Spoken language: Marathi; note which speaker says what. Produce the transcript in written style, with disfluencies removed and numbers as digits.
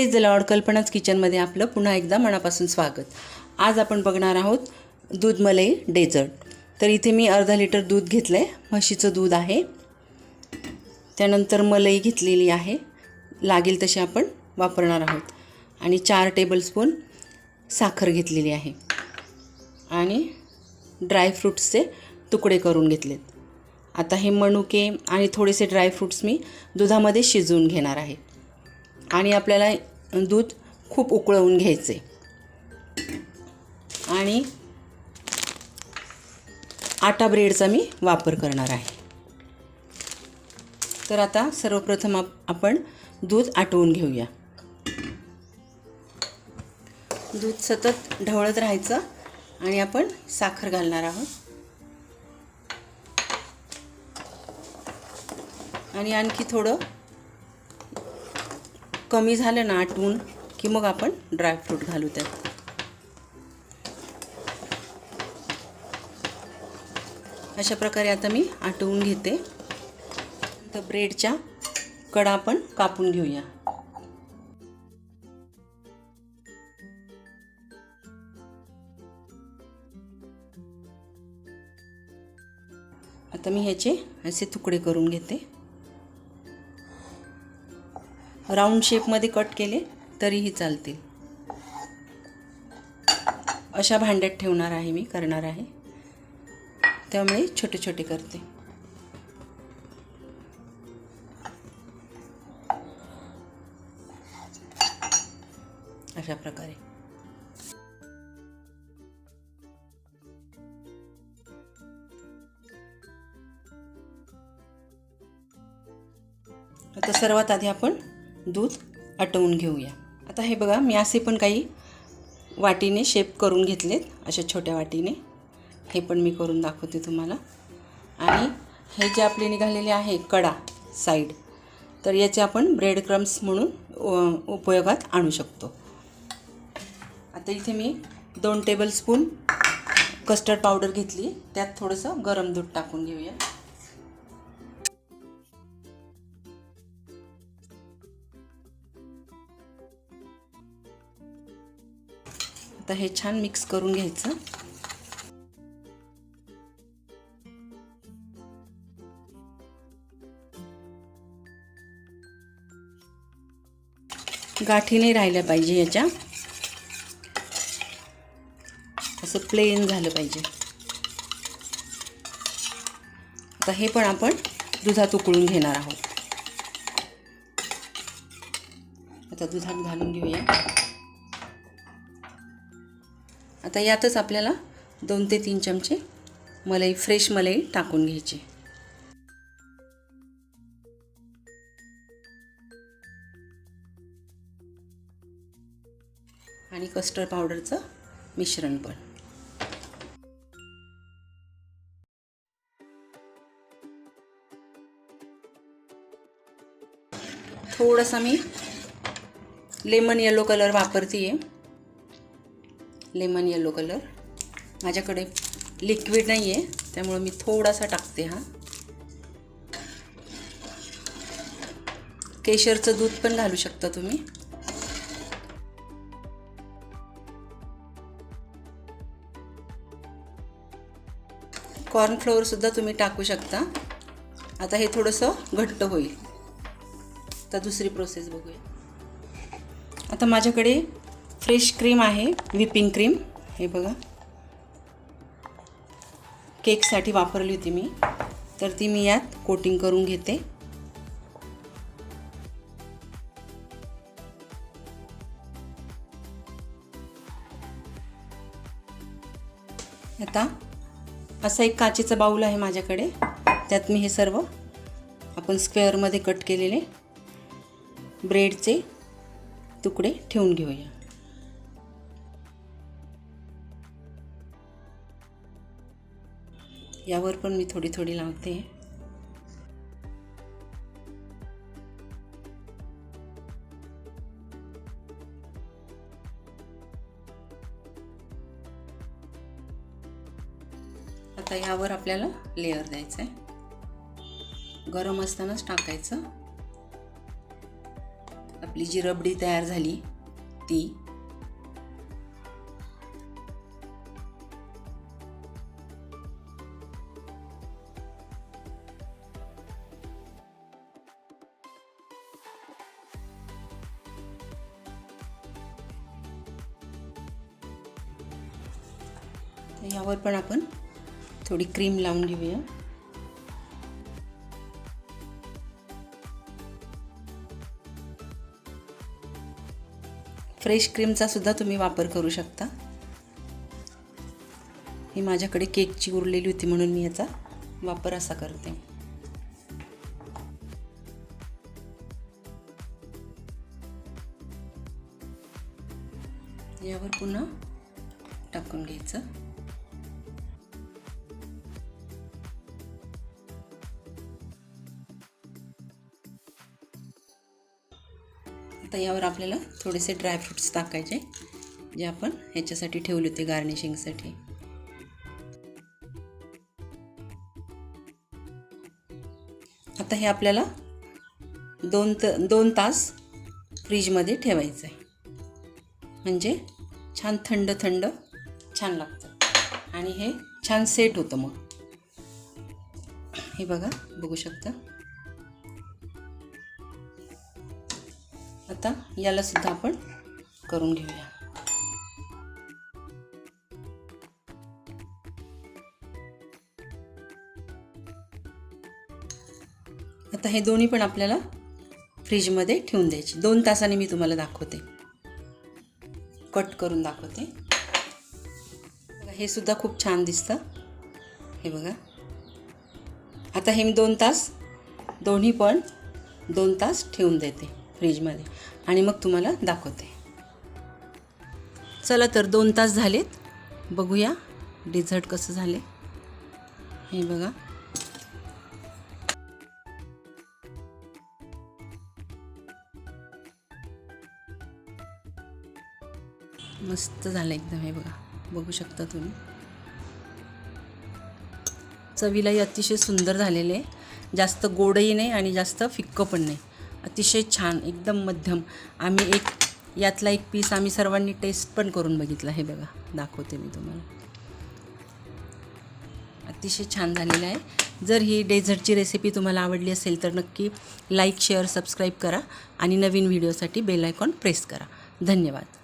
Speaker 1: Praise the Lord. कल्पनाच किचनमध्ये आपलं पुन्हा एकदा मनापासून स्वागत. आज आपण बघणार आहोत दूध मलाई डेझर्ट. तर इथे मी अर्धा लिटर दूध घेतलं आहे, म्हशीचं दूध आहे. त्यानंतर मलाई घेतलेली आहे, लागेल तशी आपण वापरणार आहोत. आणि 4 टेबलस्पून साखर घेतलेली आहे आणि ड्रायफ्रूट्सचे तुकडे करून घेतलेत. आता हे मनुके आणि थोडेसे ड्रायफ्रूट्स मी दुधामध्ये शिजवून घेणार आहे. आणि आपल्याला दूध खूप उकळवून घ्यायचे. आणि आटा ब्रेडचा मी वापर करणार आहे. तर आता सर्वप्रथम आपण दूध आटवून घेऊया. दूध सतत ढवळत राहायचं आणि आपण साखर घालणार आहोत. आणि आणखी थोडं कमी झालं ना आटवून की मग आपण ड्रायफ्रूट घालू त्यात. अशा प्रकारे आता मी आटवून घेते. तर ब्रेडच्या कडा आपण कापून घेऊया. आता मी ह्याचे असे तुकडे करून घेते. राऊंड शेपमध्ये कट केले तरीही चालतील. अशा भांड्यात ठेवणार आहे मी, करणार आहे, त्यामुळे छोटे छोटे करते. अशा प्रकारे आता सर्वात आधी आपण दूध आटवून घेऊया. आता हे बघा, मी असे पण काही वाटीने शेप करून घेतलेत, अशा छोट्या वाटीने. हे पण मी करून दाखवते तुम्हाला. आणि हे जे आपले निघालेले आहे कडा साईड, तर याचे आपण ब्रेड क्रम्स म्हणून उपयोगात आणू शकतो. आता इथे मी 2 टेबलस्पून कस्टर्ड पावडर घेतली, त्यात थोडंसं गरम दूध टाकून घेऊया. आता हे छान मिक्स करून घ्यायचं. गाठी नाही राहिल्या पाहिजे याच्या, असं प्लेन झालं पाहिजे. आता हे पण आपण दुधात उकळून घेणार आहोत. आता दुधात घालून घेऊया. आता यातच आपल्याला 2 ते 3 चमचे मलाई, फ्रेश मलाई टाकून घ्यायची. आणि कस्टर्ड पावडरचं मिश्रण पण. थोडासा मी लेमन येलो कलर वापरते आहे. लेमन येलो कलर माझ्याकडे लिक्विड नाही आहे, त्यामुळे मी थोडासा टाकते. हा केशरचं दूध पण घालू शकता तुम्ही. कॉर्नफ्लोअर सुद्धा तुम्ही टाकू शकता. आता हे थोडंसं घट्ट होईल, तर दुसरी प्रोसेस बघूया. आता माझ्याकडे फ्रेश क्रीम आहे, व्हिपिंग क्रीम. हे बघा, केकसाठी वापरली होती मी, तर ती मी यात कोटिंग करून घेते. आता असा एक काचेचा बाऊल आहे माझ्याकडे, त्यात मी हे सर्व आपण स्क्वेअरमध्ये कट केलेले ब्रेडचे तुकडे ठेवून घेऊया. यावर पण मी थोडी थोडी लावते. आता यावर आपल्याला लेयर द्यायचं आहे. गरम असतानाच टाकायचं. आपली जी रबडी तयार झाली ती यावर पण आपण थोडी क्रीम लावून घेऊया. फ्रेश क्रीमचा सुद्धा तुम्ही वापर करू शकता. ही माझ्याकडे केकची उरलेली होती म्हणून मी याचा वापर असा करते. यावर पुन्हा टाकून घ्यायचं. आता यावर आपल्याला थोडेसे ड्रायफ्रूट्स टाकायचे जे आपण ह्याच्यासाठी ठेवले होते गार्निशिंगसाठी. आता हे आपल्याला 2 तास फ्रीजमध्ये ठेवायचं आहे, म्हणजे छान थंड थंड छान लागतं आणि हे छान सेट होतं. मग हे बघू शकता. आता याला सुद्धा आपण करून घेऊया. आता हे दोन्ही पण आपल्याला फ्रीजमध्ये ठेवून द्यायची. 2 तासांनी मी तुम्हाला दाखवते, कट करून दाखवते. हे सुद्धा खूप छान दिसतं. हे बघा. आता हे मी 2 तास दोन्ही पण 2 तास ठेवून देते फ्रीजमध्ये आणि मग तुम्हाला दाखवते. चला तर 2 तास झालेत, बघूया डेझर्ट कसं झाले. हे बघा. मस्त झालं एकदम. हे बघू शकता तुम्ही. चवीलाही अतिशय सुंदर झालेले आहे. जास्त गोडही नाही आणि जास्त फिक्कं पण नाही. अतिशय छान, एकदम मध्यम. आम्ही यातला एक पीस आम्ही सर्वांनी टेस्ट पण करून बघितला. हे बघा, दाखवते मी तुम्हाला. अतिशय छान झालेलं आहे. जर ही डेझर्टची रेसिपी तुम्हाला आवडली असेल तर नक्की लाईक, शेअर, सबस्क्राईब करा आणि नवीन व्हिडिओसाठी बेल आयकॉन प्रेस करा. धन्यवाद.